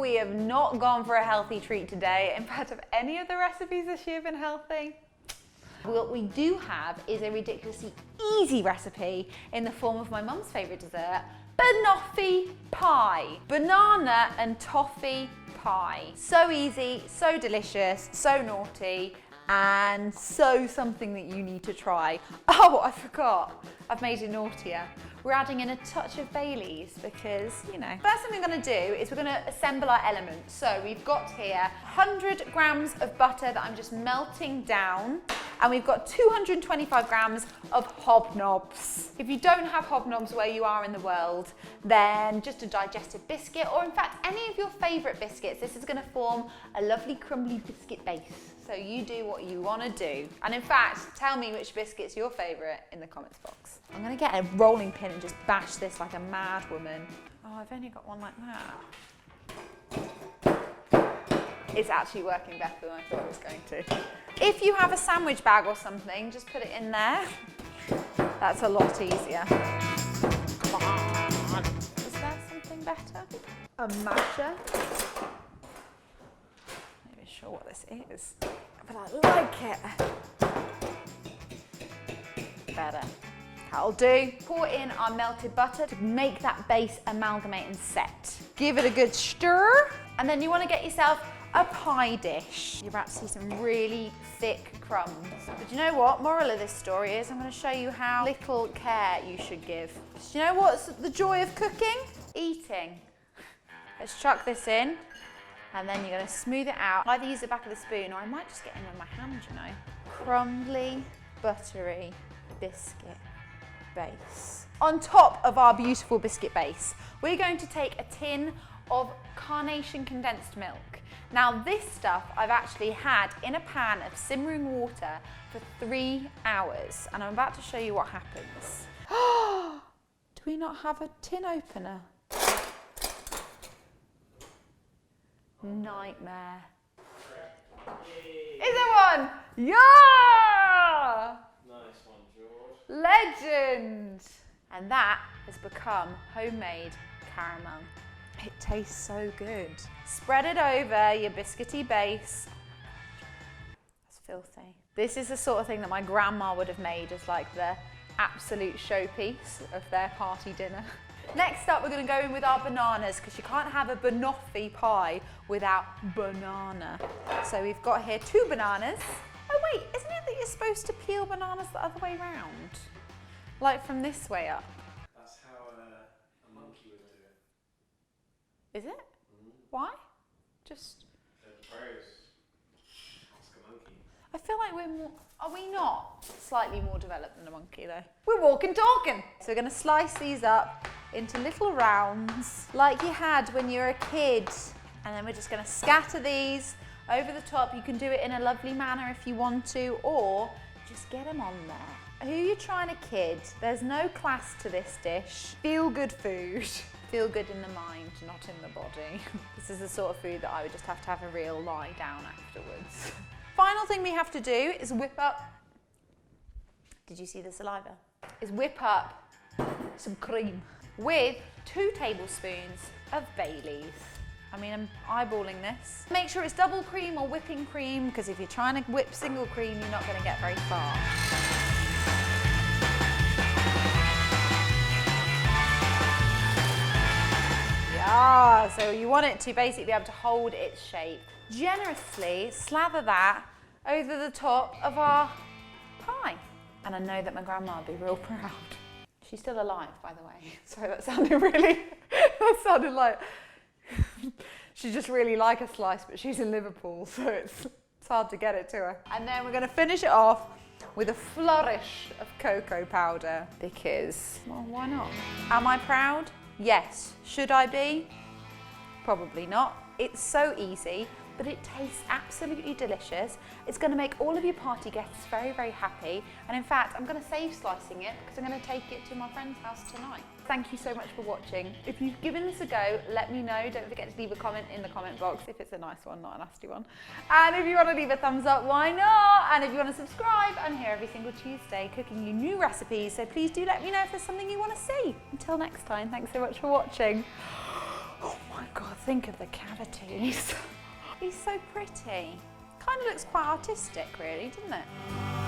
we have not gone for a healthy treat today. In fact, have any of the recipes this year been healthy? What we do have is a ridiculously easy recipe in the form of my mum's favourite dessert, banoffee pie. Banana and toffee pie. So easy, so delicious, so naughty, and so something that you need to try. Oh, I forgot. I've made it naughtier. We're adding in a touch of Baileys because, you know. First thing we're going to do is we're going to assemble our elements. So we've got here 100 grams of butter that I'm just melting down. And we've got 225 grams of hobnobs. If you don't have hobnobs where you are in the world, then just a digestive biscuit, or in fact, any of your favourite biscuits. This is going to form a lovely crumbly biscuit base. So you do what you want to do. And in fact, tell me which biscuit's your favourite in the comments box. I'm going to get a rolling pin and just bash this like a mad woman. Oh, I've only got one like that. It's actually working better than I thought it was going to. If you have a sandwich bag or something, just put it in there. That's a lot easier. Come on. Is there something better? A masher. Not even sure what this is, but I like it. Better. That'll do. Pour in our melted butter to make that base amalgamate and set. Give it a good stir, and then you want to get yourself a pie dish. You're about to see some really thick crumbs. But you know what? Moral of this story is I'm going to show you how little care you should give. Do you know what's the joy of cooking? Eating. Let's chuck this in, and then you're going to smooth it out. Either use the back of the spoon, or I might just get in with my hand, you know. Crumbly, buttery biscuit base. On top of our beautiful biscuit base, we're going to take a tin of Carnation condensed milk. Now this stuff I've actually had in a pan of simmering water for 3 hours, and I'm about to show you what happens. Do we not have a tin opener? Nightmare. Is there one? Yeah! Nice one, George. Legend! And that has become homemade caramel. It tastes so good. Spread it over your biscuity base. That's filthy. This is the sort of thing that my grandma would have made as like the absolute showpiece of their party dinner. Next up, we're going to go in with our bananas, because you can't have a banoffee pie without banana. So we've got here 2 bananas. Oh wait, isn't it that you're supposed to peel bananas the other way round? Like from this way up. That's how a monkey would do it. Is it? Mm. Why? Just... Ask a monkey. I feel like we're more... Are we not slightly more developed than a monkey though? We're walking talking. So we're going to slice these up into little rounds like you had when you were a kid. And then we're just going to scatter these over the top. You can do it in a lovely manner if you want to, or just get them on there. Who are you trying to kid? There's no class to this dish. Feel good food. Feel good in the mind, not in the body. This is the sort of food that I would just have to have a real lie down afterwards. Final thing we have to do is whip up, did you see the saliva? Is whip up some cream with 2 tablespoons of Baileys. I mean, I'm eyeballing this. Make sure it's double cream or whipping cream, because if you're trying to whip single cream, you're not going to get very far. Yeah, so you want it to basically be able to hold its shape. Generously slather that over the top of our pie. And I know that my grandma would be real proud. She's still alive, by the way. Sorry, that sounded really, that sounded like, she just really like a slice, but she's in Liverpool, so it's hard to get it to her. And then we're going to finish it off with a flourish of cocoa powder, because, well, why not? Am I proud? Yes. Should I be? Probably not. It's so easy, but it tastes absolutely delicious. It's going to make all of your party guests very, very happy. And in fact, I'm going to save slicing it because I'm going to take it to my friend's house tonight. Thank you so much for watching. If you've given this a go, let me know. Don't forget to leave a comment in the comment box if it's a nice one, not a nasty one. And if you want to leave a thumbs up, why not? And if you want to subscribe, I'm here every single Tuesday cooking you new recipes. So please do let me know if there's something you want to see. Until next time, thanks so much for watching. Oh my God. Think of the cavities. He's so pretty. Kind of looks quite artistic really, doesn't it?